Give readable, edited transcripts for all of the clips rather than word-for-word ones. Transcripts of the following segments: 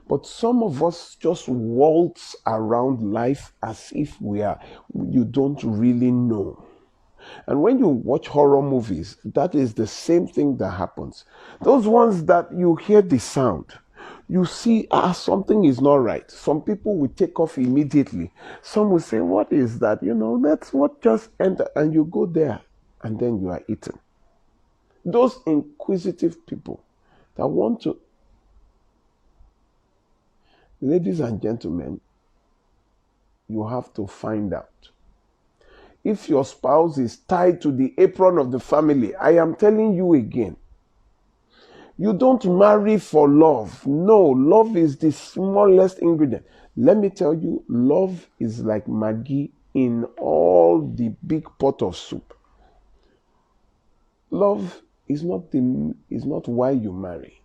But some of us just waltz around life as if you don't really know. And when you watch horror movies, that is the same thing that happens. Those ones that you hear the sound, you see, something is not right. Some people will take off immediately. Some will say, what is that? That's what just entered. And you go there and then you are eaten. Those inquisitive people that want to, ladies and gentlemen, you have to find out. If your spouse is tied to the apron of the family, I am telling you again, you don't marry for love. No, love is the smallest ingredient. Let me tell you, love is like Maggi in all the big pot of soup. Love is not why you marry.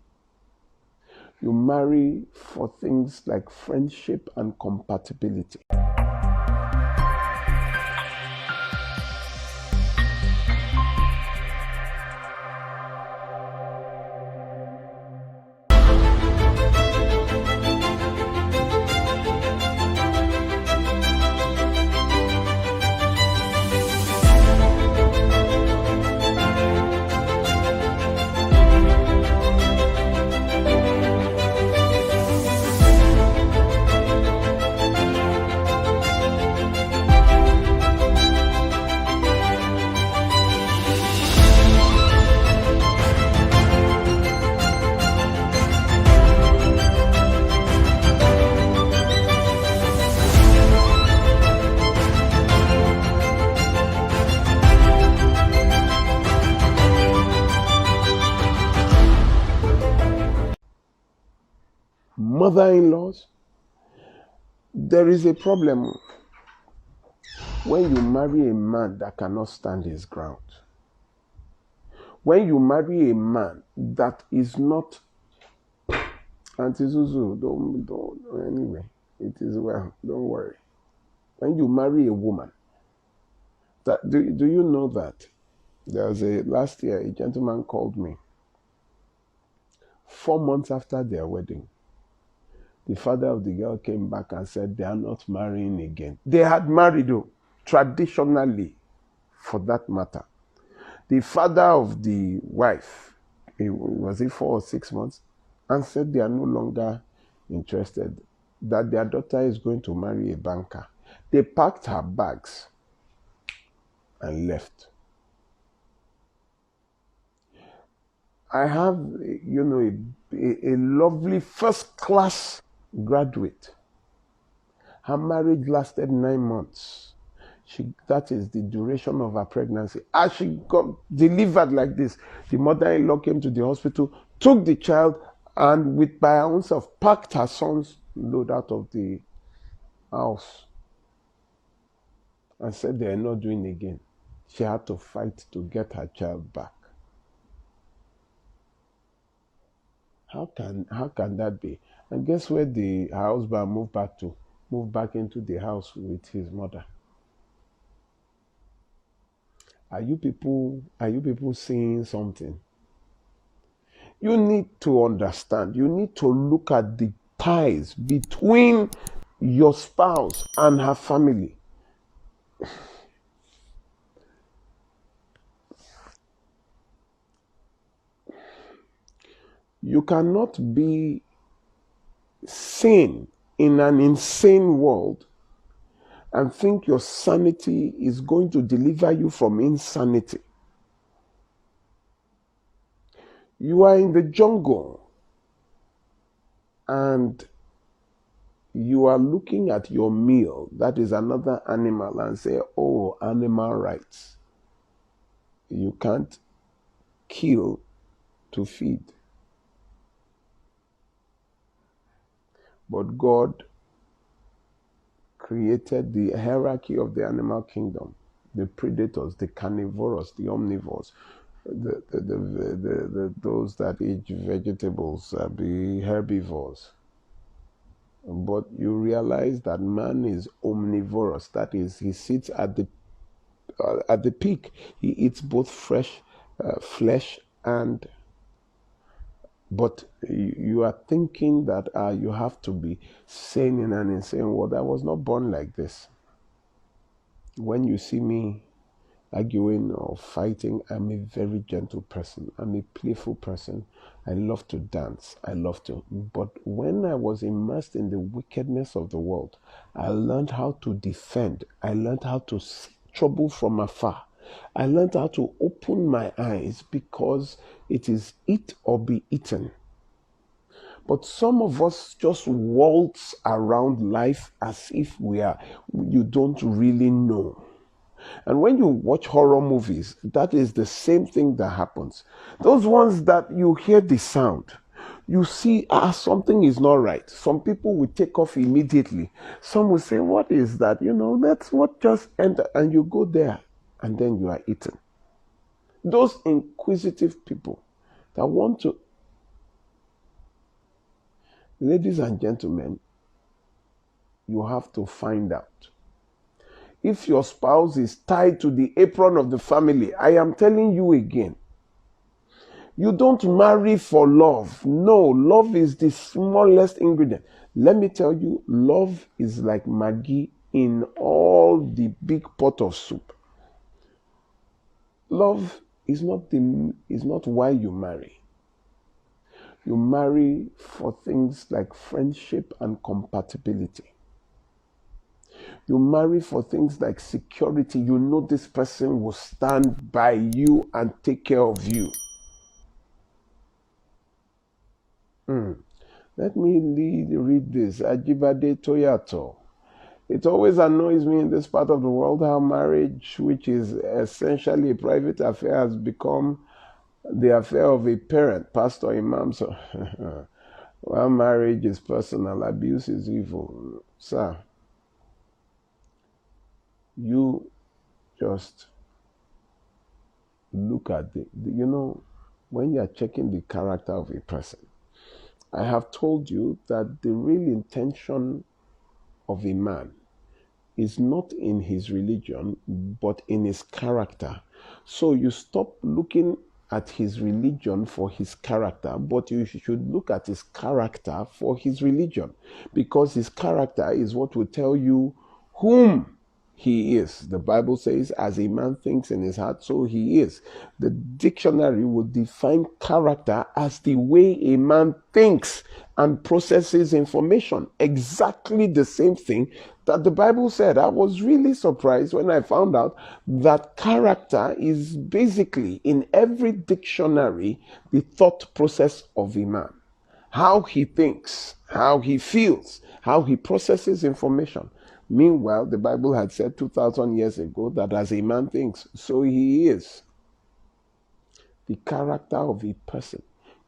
You marry for things like friendship and compatibility. Mother-in-laws, there is a problem when you marry a man that cannot stand his ground. When you marry a man that is not, Auntie Zuzu, don't, anyway, it is well, don't worry. When you marry a woman, do you know that last year a gentleman called me 4 months after their wedding. The father of the girl came back and said they are not marrying again. They had married, traditionally, for that matter. The father of the wife, was it 4 or 6 months, and said they are no longer interested, that their daughter is going to marry a banker. They packed her bags and left. I have, a lovely first-class graduate. Her marriage lasted 9 months. That is the duration of her pregnancy. As she got delivered like this, the mother-in-law came to the hospital, took the child, and by her own self, packed her son's load out of the house and said they are not doing again. She had to fight to get her child back. How can that be? And guess where her husband moved back into the house with his mother. Are you people seeing something? You need to understand. You need to look at the ties between your spouse and her family. You cannot be sane in an insane world and think your sanity is going to deliver you from insanity. You are in the jungle and you are looking at your meal, that is another animal, and say, oh, animal rights. You can't kill to feed. But God created the hierarchy of the animal kingdom, the predators, the carnivores, the omnivores, those that eat vegetables, the herbivores. But you realize that man is omnivorous. That is, he sits at the peak. He eats both fresh flesh and But you are thinking that you have to be sane in an insane world. I was not born like this. When you see me arguing or fighting, I'm a very gentle person. I'm a playful person. I love to dance. I love to. But when I was immersed in the wickedness of the world, I learned how to defend. I learned how to see trouble from afar. I learned how to open my eyes because it is eat or be eaten. But some of us just waltz around life as if you don't really know. And when you watch horror movies, that is the same thing that happens. Those ones that you hear the sound, you see, something is not right. Some people will take off immediately. Some will say, what is that? That's what just entered. And you go there and then you are eaten. Those inquisitive people that want to, ladies and gentlemen, you have to find out. If your spouse is tied to the apron of the family, I am telling you again, you don't marry for love. No, love is the smallest ingredient. Let me tell you, love is like Maggi in all the big pot of soup. Love is not why you marry. You marry for things like friendship and compatibility. You marry for things like security. You know this person will stand by you and take care of you. Let me read this. Ajibade Toyato. It always annoys me in this part of the world how marriage, which is essentially a private affair, has become the affair of a parent, pastor, imam. So, while marriage is personal, abuse is evil. Sir, you just look at when you are checking the character of a person, I have told you that the real intention of a man is not in his religion, but in his character. So you stop looking at his religion for his character, but you should look at his character for his religion, because his character is what will tell you whom he is. The Bible says, as a man thinks in his heart, so he is. The dictionary will define character as the way a man thinks and processes information. Exactly the same thing that the Bible said. I was really surprised when I found out that character is basically in every dictionary the thought process of a man. How he thinks, how he feels, how he processes information. Meanwhile, the Bible had said 2,000 years ago that as a man thinks, so he is. The character of a person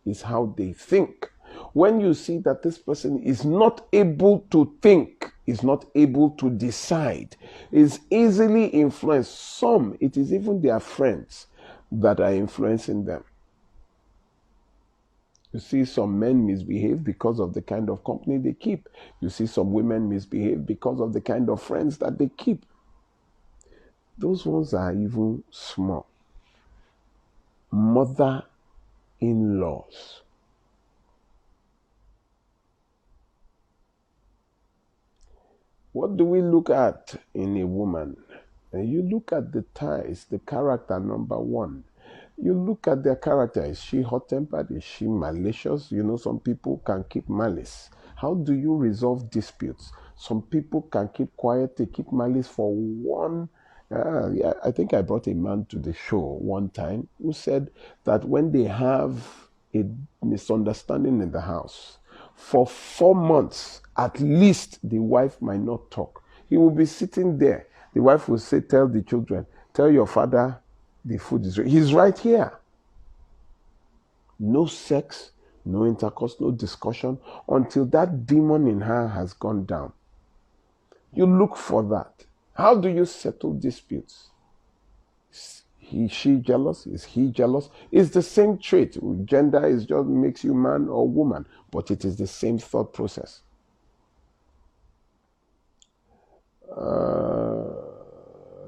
is how they think. When you see that this person is not able to think, is not able to decide, is easily influenced, it is even their friends that are influencing them. You see some men misbehave because of the kind of company they keep. You see some women misbehave because of the kind of friends that they keep. Those ones are even small. Mother-in-laws. What do we look at in a woman? You look at the ties, the character, number one. You look at their character. Is she hot-tempered? Is she malicious? Some people can keep malice. How do you resolve disputes? Some people can keep quiet. They keep malice for one. I think I brought a man to the show one time who said that when they have a misunderstanding in the house, for 4 months, at least the wife might not talk. He will be sitting there. The wife will say, tell the children, tell your father the food is ready. He's right here. No sex, no intercourse, no discussion until that demon in her has gone down. You look for that. How do you settle disputes? Is she jealous? Is he jealous? It's the same trait. Gender is just makes you man or woman, but it is the same thought process.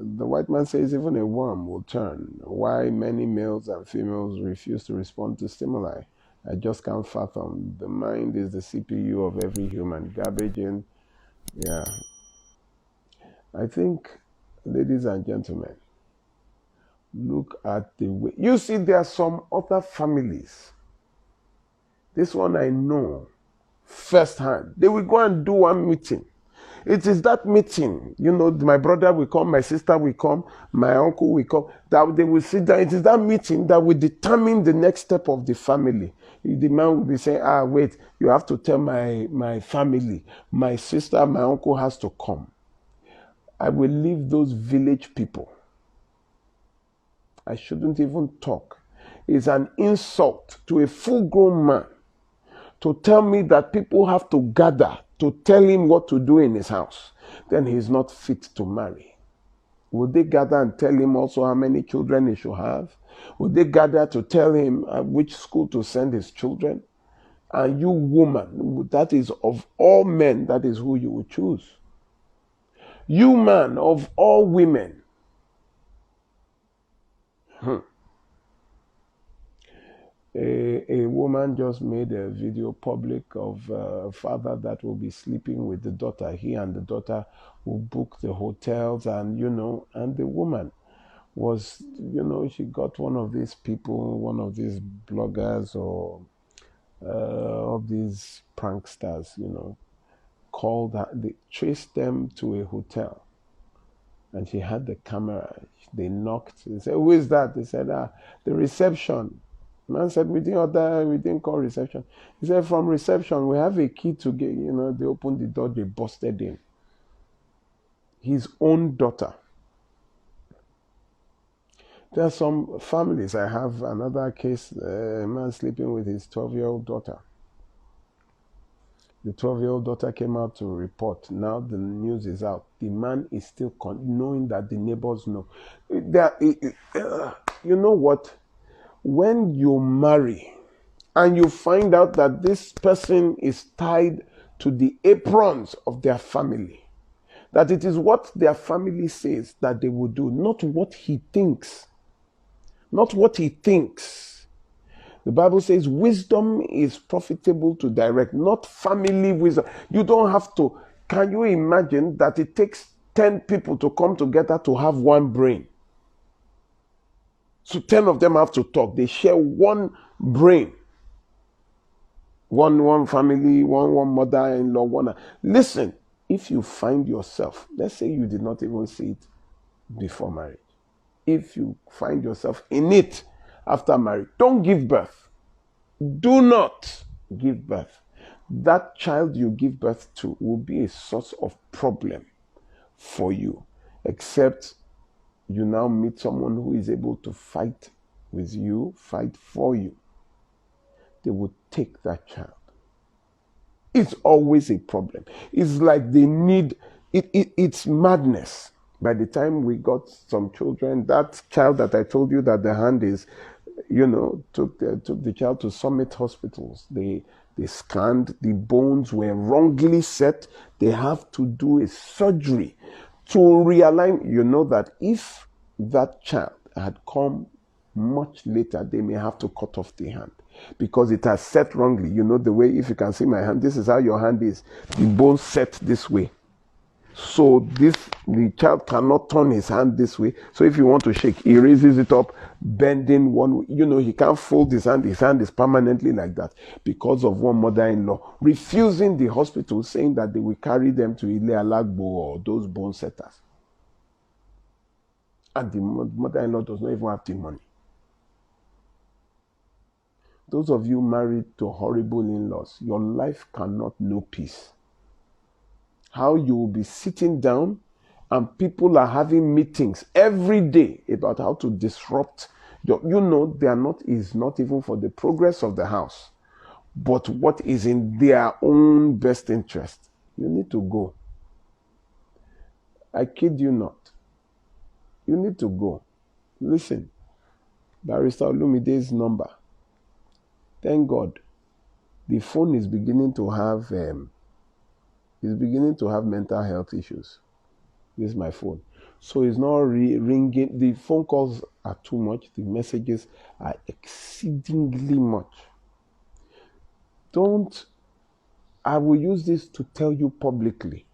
The white man says even a worm will turn. Why many males and females refuse to respond to stimuli? I just can't fathom. The mind is the CPU of every human. Garbage in, yeah. I think, ladies and gentlemen, look at the way. You see, there are some other families. This one I know firsthand. They will go and do one meeting. It is that meeting, my brother will come, my sister will come, my uncle will come, that they will sit down. It is that meeting that will determine the next step of the family. The man will be saying, wait, you have to tell my family, my sister, my uncle has to come. I will leave those village people. I shouldn't even talk. It's an insult to a full-grown man to tell me that people have to gather to tell him what to do in his house. Then he's not fit to marry. Would they gather and tell him also how many children he should have? Would they gather to tell him which school to send his children? And you woman, that is of all men, that is who you would choose. You man, of all women. A woman just made a video public of a father that will be sleeping with the daughter. He and the daughter will book the hotels, and and the woman was, she got one of these people, one of these bloggers or of these pranksters, called her. They traced them to a hotel, and she had the camera. They knocked. They said, "Who is that?" They said, "The reception." Man said, we didn't call reception. He said, from reception, we have a key to get, they opened the door, they busted in. His own daughter. There are some families. I have another case, a man sleeping with his 12-year-old daughter. The 12-year-old daughter came out to report. Now the news is out. The man is still knowing that the neighbors know. You know what? When you marry and you find out that this person is tied to the aprons of their family, that it is what their family says that they will do, not what he thinks. Not what he thinks. The Bible says wisdom is profitable to direct, not family wisdom. You don't have to. Can you imagine that it takes 10 people to come together to have one brain? So 10 of them have to talk. They share one brain. One family, one mother-in-law, one. Listen, if you find yourself, let's say you did not even see it before marriage. If you find yourself in it after marriage, don't give birth. Do not give birth. That child you give birth to will be a source of problem for you, except you now meet someone who is able to fight with you, fight for you. They will take that child. It's always a problem. It's like they need, it's madness. By the time we got some children, that child that I told you that the hand is, took the child to Summit hospitals. They scanned, the bones were wrongly set. They have to do a surgery to realign. You know that if that child had come much later, they may have to cut off the hand because it has set wrongly. You know the way, if you can see my hand, this is how your hand is. The bone set this way. So the child cannot turn his hand this way. So if you want to shake, he raises it up, bending one way. He can't fold his hand. His hand is permanently like that because of one mother-in-law refusing the hospital, saying that they will carry them to Ile Alagbo or those bone setters. And the mother-in-law does not even have the money. Those of you married to horrible in-laws, your life cannot know peace. How you will be sitting down and people are having meetings every day about how to disrupt your, they are not, is not even for the progress of the house, but what is in their own best interest. You need to go. I kid you not. You need to go. Listen, Barrister Olumide's number. Thank God, the phone is beginning to have mental health issues. This is my phone. So it's not ringing. The phone calls are too much. The messages are exceedingly much. Don't, I will use this to tell you publicly.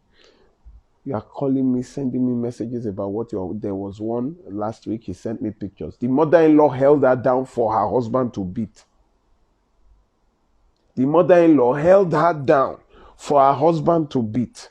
You are calling me, sending me messages about what there was one last week, he sent me pictures. The mother-in-law held her down for her husband to beat. The mother-in-law held her down for her husband to beat.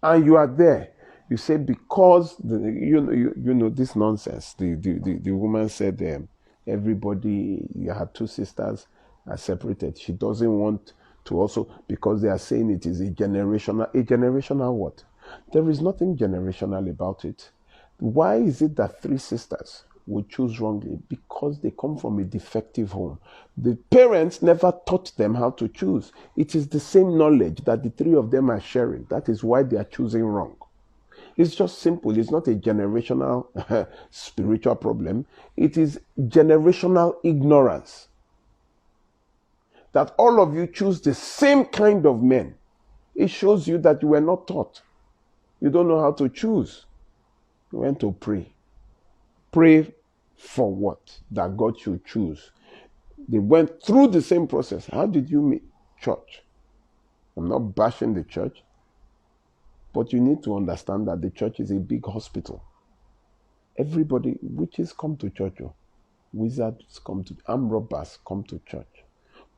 And you are there. You say because you know this nonsense. The woman said everybody, her two sisters are separated. She doesn't want to also, because they are saying it is a generational what? There is nothing generational about it. Why is it that three sisters would choose wrongly? Because they come from a defective home. The parents never taught them how to choose. It is the same knowledge that the three of them are sharing. That is why they are choosing wrong. It's just simple. It's not a generational spiritual problem. It is generational ignorance. That all of you choose the same kind of men. It shows you that you were not taught. You don't know how to choose. You went to pray. Pray for what? That God should choose. They went through the same process. How did you meet church? I'm not bashing the church, but you need to understand that the church is a big hospital. Everybody, witches come to church, wizards come to, armed robbers come to church,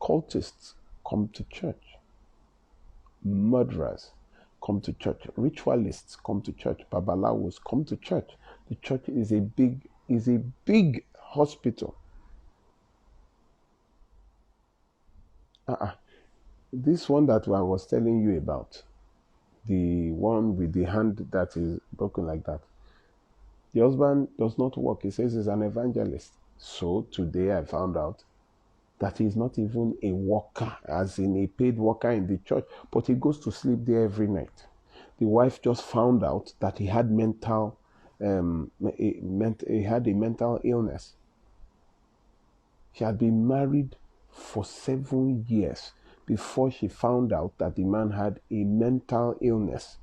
cultists come to church, murderers come to church, ritualists come to church, babalawos come to church. The church is a big hospital. This one that I was telling you about, the one with the hand that is broken like that, the husband does not work. He says he's an evangelist. So today I found out that he's not even a worker, as in a paid worker in the church, but he goes to sleep there every night. The wife just found out that he had he had a mental illness. She had been married for 7 years before she found out that the man had a mental illness.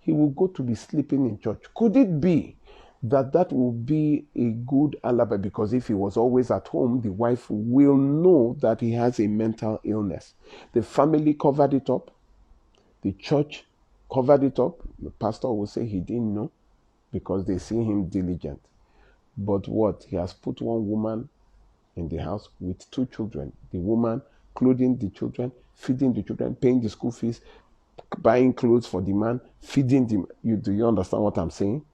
He will go to be sleeping in church. Could it be that will be a good alibi? Because if he was always at home, the wife will know that he has a mental illness. The family covered it up. The church covered it up. The pastor will say he didn't know because they see him diligent. But what? He has put one woman in the house with 2 children. The woman clothing the children, feeding the children, paying the school fees, buying clothes for the man, feeding them. Do you understand what I'm saying?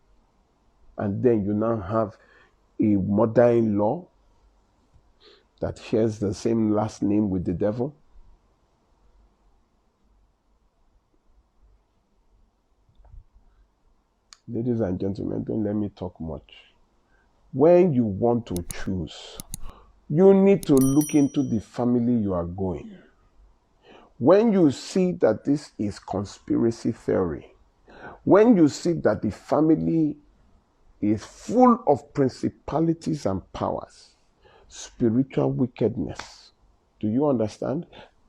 And then you now have a mother-in-law that shares the same last name with the devil. Ladies and gentlemen, don't let me talk much. When you want to choose, you need to look into the family you are going. When you see that this is conspiracy theory, when you see that the family is full of principalities and powers, spiritual wickedness, do you understand?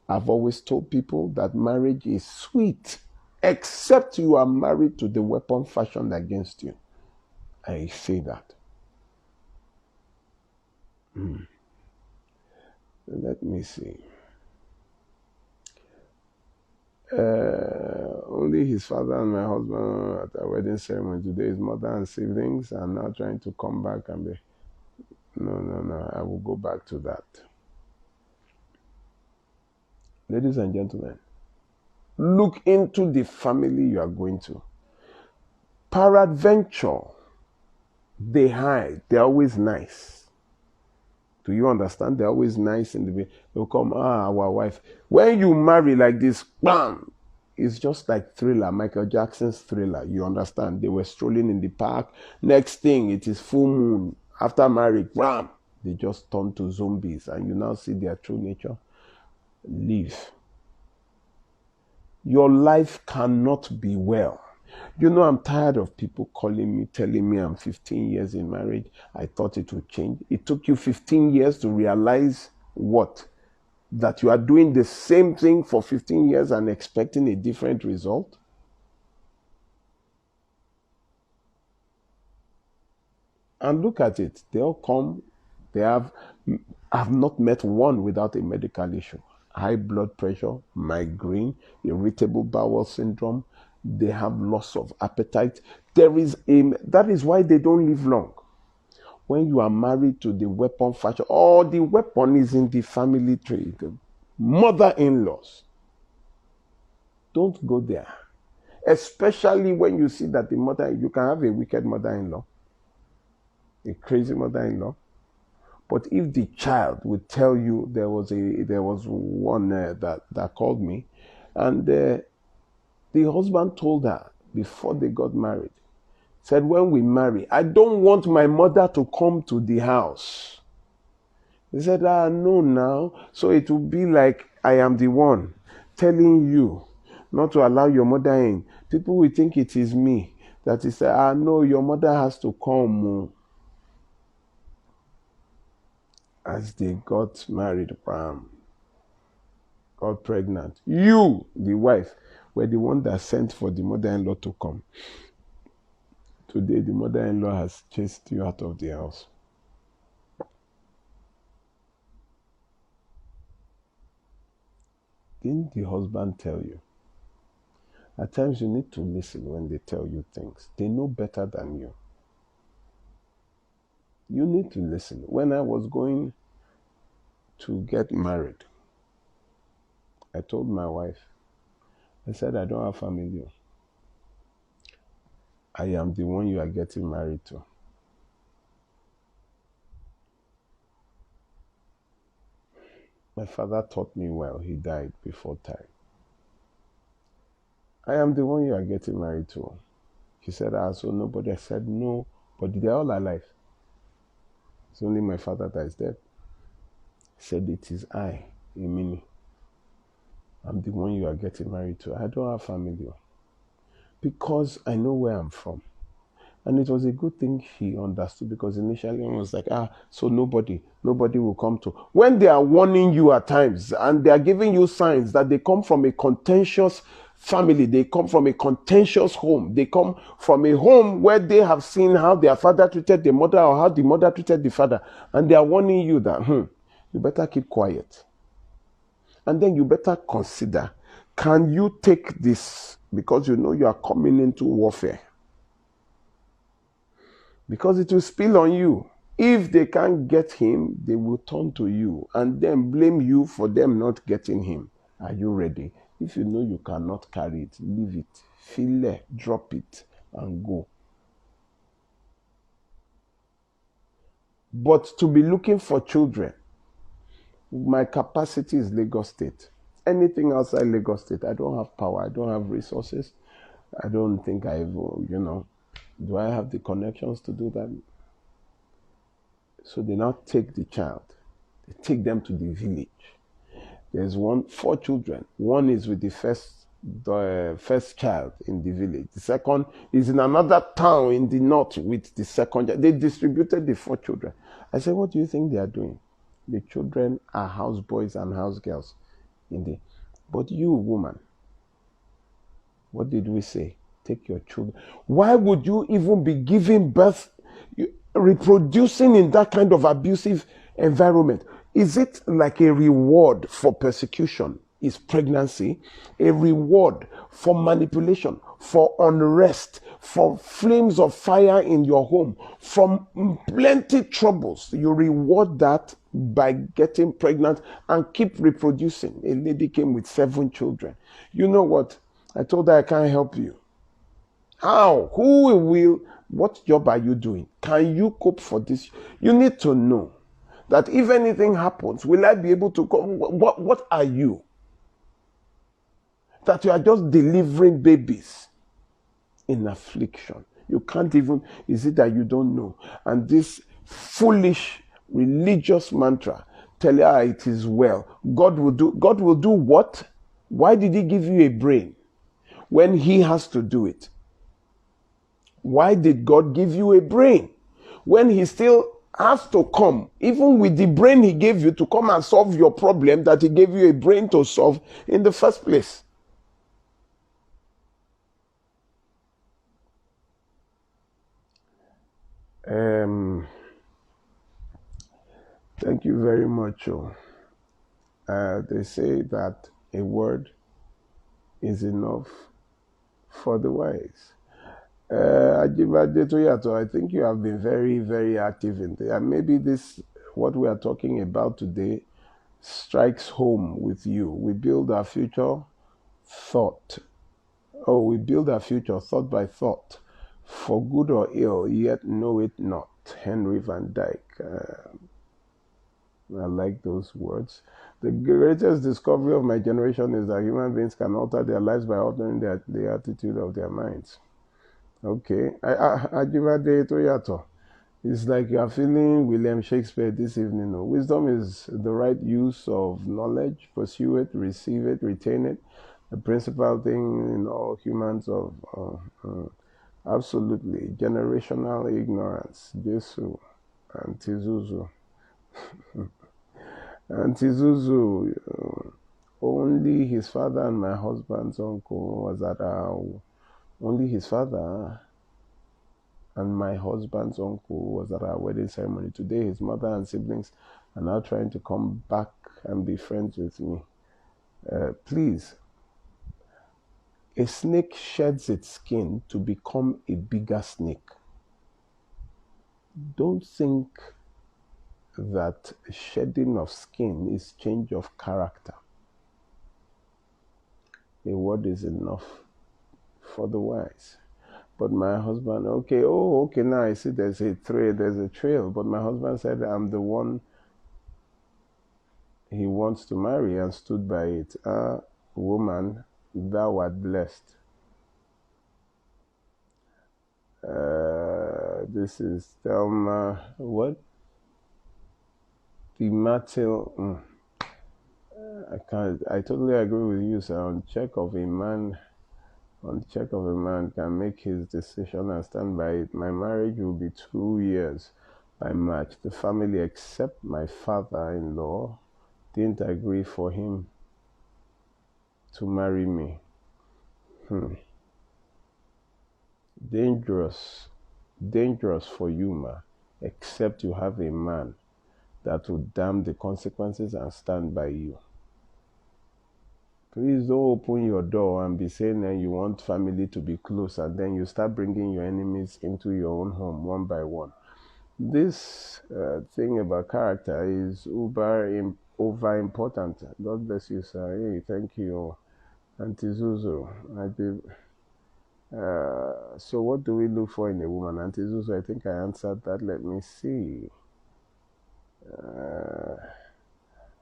I've always told people that marriage is sweet, except you are married to the weapon fashioned against you. I say that. Let me see. Only his father and my husband at our wedding ceremony today. His mother and siblings are now trying to come back and be. No. I will go back to that. Ladies and gentlemen, look into the family you are going to. Peradventure, they hide. They're always nice. Do you understand? They're always nice in the way. They'll come, our wife. When you marry like this, bam! It's just like Thriller, Michael Jackson's Thriller. You understand? They were strolling in the park. Next thing, it is full moon. After marriage, bam! They just turn to zombies. And you now see their true nature. Leave. Your life cannot be well. You know, I'm tired of people calling me, telling me I'm 15 years in marriage. I thought it would change. It took you 15 years to realize what? That you are doing the same thing for 15 years and expecting a different result? And look at it. They all come. They have I've not met one without a medical issue. High blood pressure, migraine, irritable bowel syndrome. They have loss of appetite. That is why they don't live long. When you are married to the weapon fashion, or the weapon is in the family tree, the mother-in-laws, don't go there. Especially when you see that you can have a wicked mother-in-law, a crazy mother-in-law. But if the child would tell you, there was one that called me, and the husband told her before they got married, said, when we marry, I don't want my mother to come to the house. He said, no now. So it will be like I am the one telling you not to allow your mother in. People will think it is me that is, no, your mother has to come. As they got married, got pregnant. You, the wife, were the one that sent for the mother-in-law to come. Today, the mother-in-law has chased you out of the house. Didn't the husband tell you? At times you need to listen when they tell you things. They know better than you. You need to listen. When I was going to get married, I told my wife, I said, I don't have family. I am the one you are getting married to. My father taught me well. He died before time. I am the one you are getting married to. She said, so nobody. I said, no, but they're all alive. It's only my father that is dead. He said, it is I, Emini. I'm the one you are getting married to. I don't have family. Because I know where I'm from. And it was a good thing he understood, because initially I was like, so nobody will come to. When they are warning you at times and they are giving you signs that they come from a contentious family, they come from a contentious home, they come from a home where they have seen how their father treated the mother or how the mother treated the father, and they are warning you that, you better keep quiet. And then you better consider, can you take this? Because you know you are coming into warfare. Because it will spill on you. If they can't get him, they will turn to you and then blame you for them not getting him. Are you ready? If you know you cannot carry it, leave it. Feel it, drop it, and go. But to be looking for children, my capacity is Lagos State. Anything outside Lagos State, I don't have power. I don't have resources. I don't think do I have the connections to do that? So they now take the child. They take them to the village. There's 4 children. One is with the first child in the village. The second is in another town in the north with the second child. They distributed the 4 children. I said, what do you think they are doing? The children are houseboys and housegirls. But you, woman, what did we say? Take your children. Why would you even be giving birth, reproducing in that kind of abusive environment? Is it like a reward for persecution? Is pregnancy a reward for manipulation, for unrest, for flames of fire in your home, from plenty troubles? You reward that by getting pregnant and keep reproducing. A lady came with 7 children. You know what? I told her I can't help you. How? Who will? What job are you doing? Can you cope for this? You need to know that if anything happens, will I be able to cope? What are you? That you are just delivering babies in affliction. You can't even, is it that you don't know? And this foolish religious mantra, tell her it is well. God will do what? Why did he give you a brain when he has to do it? Why did God give you a brain when he still has to come, even with the brain he gave you, to come and solve your problem that he gave you a brain to solve in the first place? Thank you very much. They say that a word is enough for the wise. Ajibade Toyato, I think you have been very, very active in there. And maybe this, what we are talking about today, strikes home with you. We build our future thought. Oh, we build our future thought by thought, for good or ill, yet know it not. Henry Van Dyke. I like those words. The greatest discovery of my generation is that human beings can alter their lives by altering the attitude of their minds. Okay. Ajibade Toyato. It's like you are feeling William Shakespeare this evening. No? Wisdom is the right use of knowledge. Pursue it, receive it, retain it. The principal thing in all humans of absolutely generational ignorance. Jesu, Antizuzu, Antizuzu. Only his father and my husband's uncle was at our. Only his father and my husband's uncle was at our wedding ceremony. Today, his mother and siblings are now trying to come back and be friends with me. Please, a snake sheds its skin to become a bigger snake. Don't think that shedding of skin is change of character. A word is enough for the wise. But my husband, okay, now I see there's a trail. But my husband said I'm the one he wants to marry and stood by it. Woman, thou art blessed. This is Thelma, what? The Matil. I totally agree with you, sir. On check of a man can make his decision and stand by it. My marriage will be 2 years by March. The family, except my father-in-law, didn't agree for him to marry me. Dangerous for you, ma, except you have a man that will damn the consequences and stand by you. Please don't open your door and be saying that you want family to be close and then you start bringing your enemies into your own home one by one. This thing about character is over important. God bless you, sir. Hey, thank you, Auntie Zuzu. So what do we look for in a woman? Auntie Zuzu, I think I answered that. Let me see.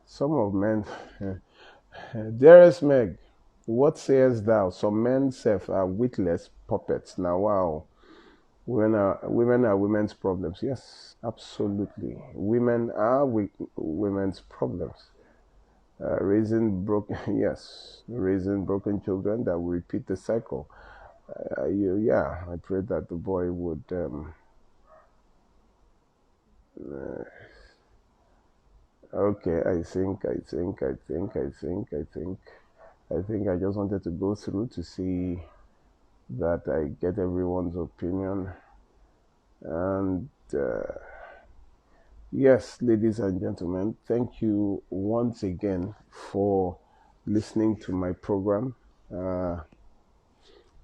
Some of men, dearest Meg, what sayest thou? Some men self are witless puppets. Now, wow, women are women's problems. Yes, absolutely. Women are women's problems. Raising broken, yes, raising broken children that will repeat the cycle. I pray that the boy would. Okay, I think I just wanted to go through to see that I get everyone's opinion. And yes, ladies and gentlemen, thank you once again for listening to my program.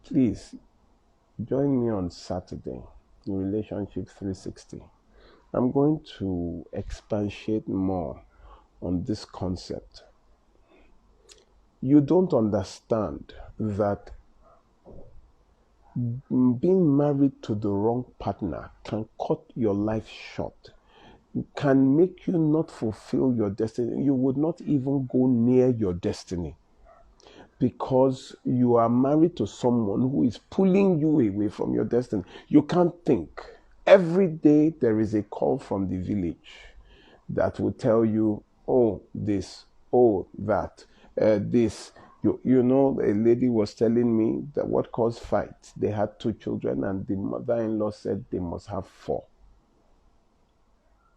Please join me on Saturday in Relationship 360. I'm going to expatiate more on this concept. You don't understand that being married to the wrong partner can cut your life short, can make you not fulfill your destiny. You would not even go near your destiny because you are married to someone who is pulling you away from your destiny. You can't think. Every day there is a call from the village that will tell you, oh, this, oh, that, this. You know, a lady was telling me that what caused fight, they had 2 children and the mother-in-law said they must have 4.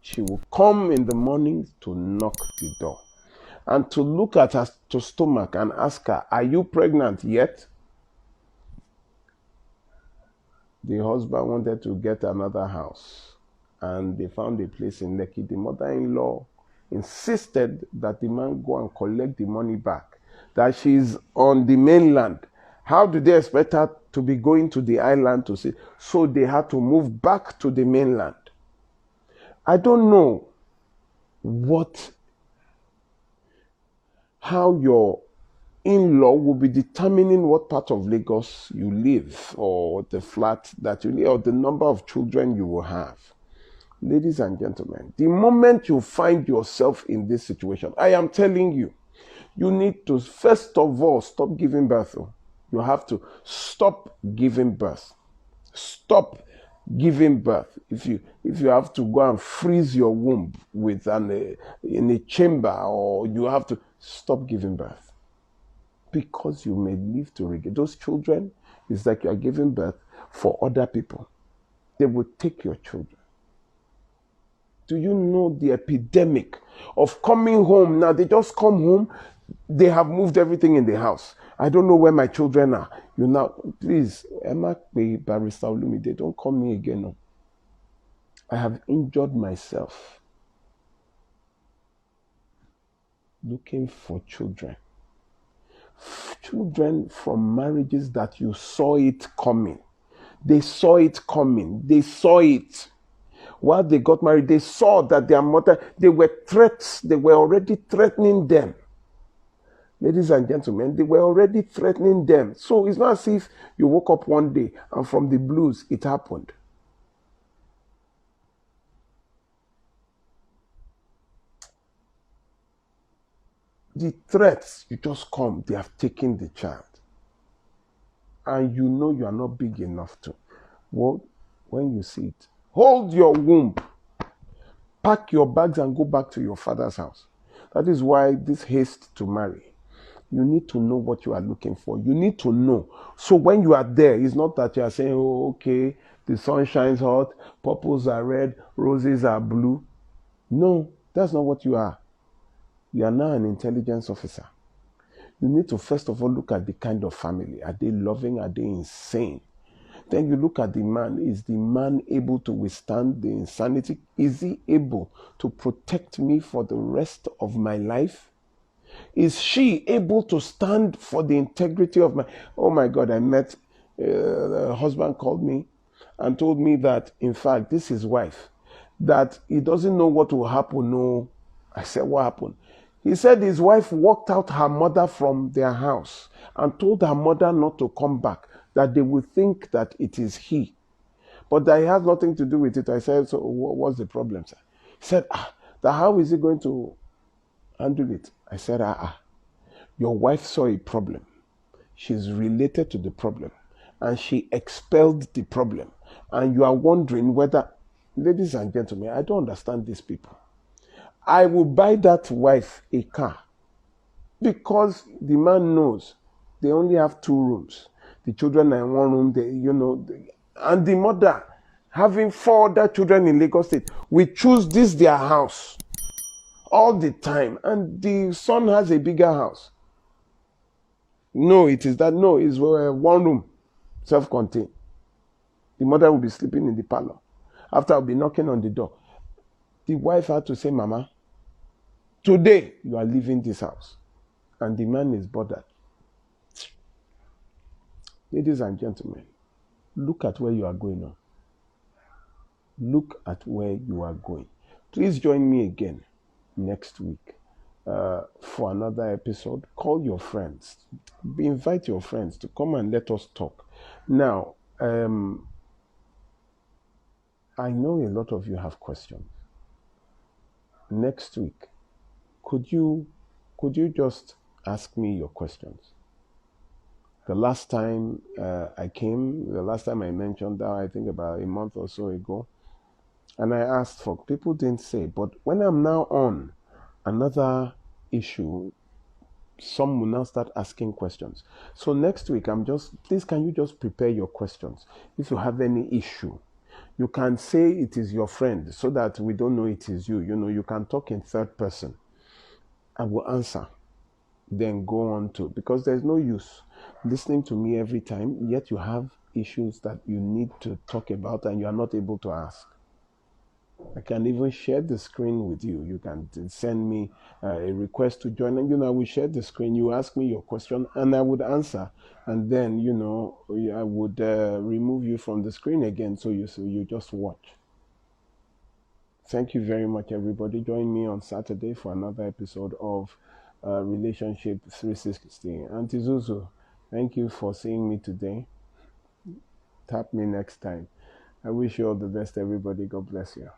She will come in the morning to knock the door and to look at her stomach and ask her, are you pregnant yet? The husband wanted to get another house and they found a place in Lekki. The mother-in-law insisted that the man go and collect the money back, that she's on the mainland. How do they expect her to be going to the island to see? So they had to move back to the mainland. I don't know how your in-law will be determining what part of Lagos you live, or the flat that you live, or the number of children you will have. Ladies and gentlemen, the moment you find yourself in this situation, I am telling you, you need to first of all stop giving birth. You have to stop giving birth. Stop giving birth. If you have to go and freeze your womb with in a chamber, or you have to stop giving birth, because you may live to regret. Those children, it's like you are giving birth for other people. They will take your children. Do you know the epidemic of coming home? Now they just come home, they have moved everything in the house. I don't know where my children are. You now, please, Emma, Barrister Olumide, don't call me again. No. I have injured myself looking for children. Children from marriages that you saw it coming. They saw it coming. They saw it. While they got married, they saw that their mother, they were threats. They were already threatening them. Ladies and gentlemen, they were already threatening them. So it's not as if you woke up one day and from the blues, it happened. The threats, you just come, they have taken the child. And you know you are not big enough to. Well, when you see it, hold your womb. Pack your bags and go back to your father's house. That is why this haste to marry. You need to know what you are looking for. You need to know. So when you are there, it's not that you are saying, oh, okay, the sun shines hot, purples are red, roses are blue. No, that's not what you are. You are now an intelligence officer. You need to first of all look at the kind of family. Are they loving? Are they insane? Then you look at the man. Is the man able to withstand the insanity? Is he able to protect me for the rest of my life? Is she able to stand for the integrity of my... Oh my God, I met... the husband called me and told me that, in fact, this is his wife, that he doesn't know what will happen. No. I said, what happened? He said his wife walked out her mother from their house and told her mother not to come back, that they would think that it is he. But that he has nothing to do with it. I said, so what's the problem, sir? He said, that how is he going to handle it? I said, your wife saw a problem. She's related to the problem. And she expelled the problem. And you are wondering whether... Ladies and gentlemen, I don't understand these people. I will buy that wife a car because the man knows they only have 2 rooms. The children are in 1 room, and the mother having 4 other children in Lagos State. We choose this their house all the time, and the son has a bigger house. No, it is that. No, it's 1 room, self-contained. The mother will be sleeping in the parlor. After I'll be knocking on the door. The wife had to say, Mama, today you are leaving this house. And the man is bothered. Ladies and gentlemen, look at where you are going on. Look at where you are going. Please join me again next week for another episode. Call your friends. Invite your friends to come and let us talk. Now, I know a lot of you have questions. Next week, could you just ask me your questions? The last time the last time I mentioned that, I think about a month or so ago, and I asked for, people didn't say, but when I'm now on another issue, some will now start asking questions. So next week, please, can you just prepare your questions? If you have any issue, you can say it is your friend so that we don't know it is you. You can talk in third person. I will answer. Then go on to, because there's no use listening to me every time, yet you have issues that you need to talk about and you are not able to ask. I can even share the screen with you. You can send me a request to join, and I will share the screen. You ask me your question, and I would answer, and then I would remove you from the screen again, so you just watch. Thank you very much, everybody. Join me on Saturday for another episode of Relationship 360. Auntie Zuzu, thank you for seeing me today. Tap me next time. I wish you all the best, everybody. God bless you.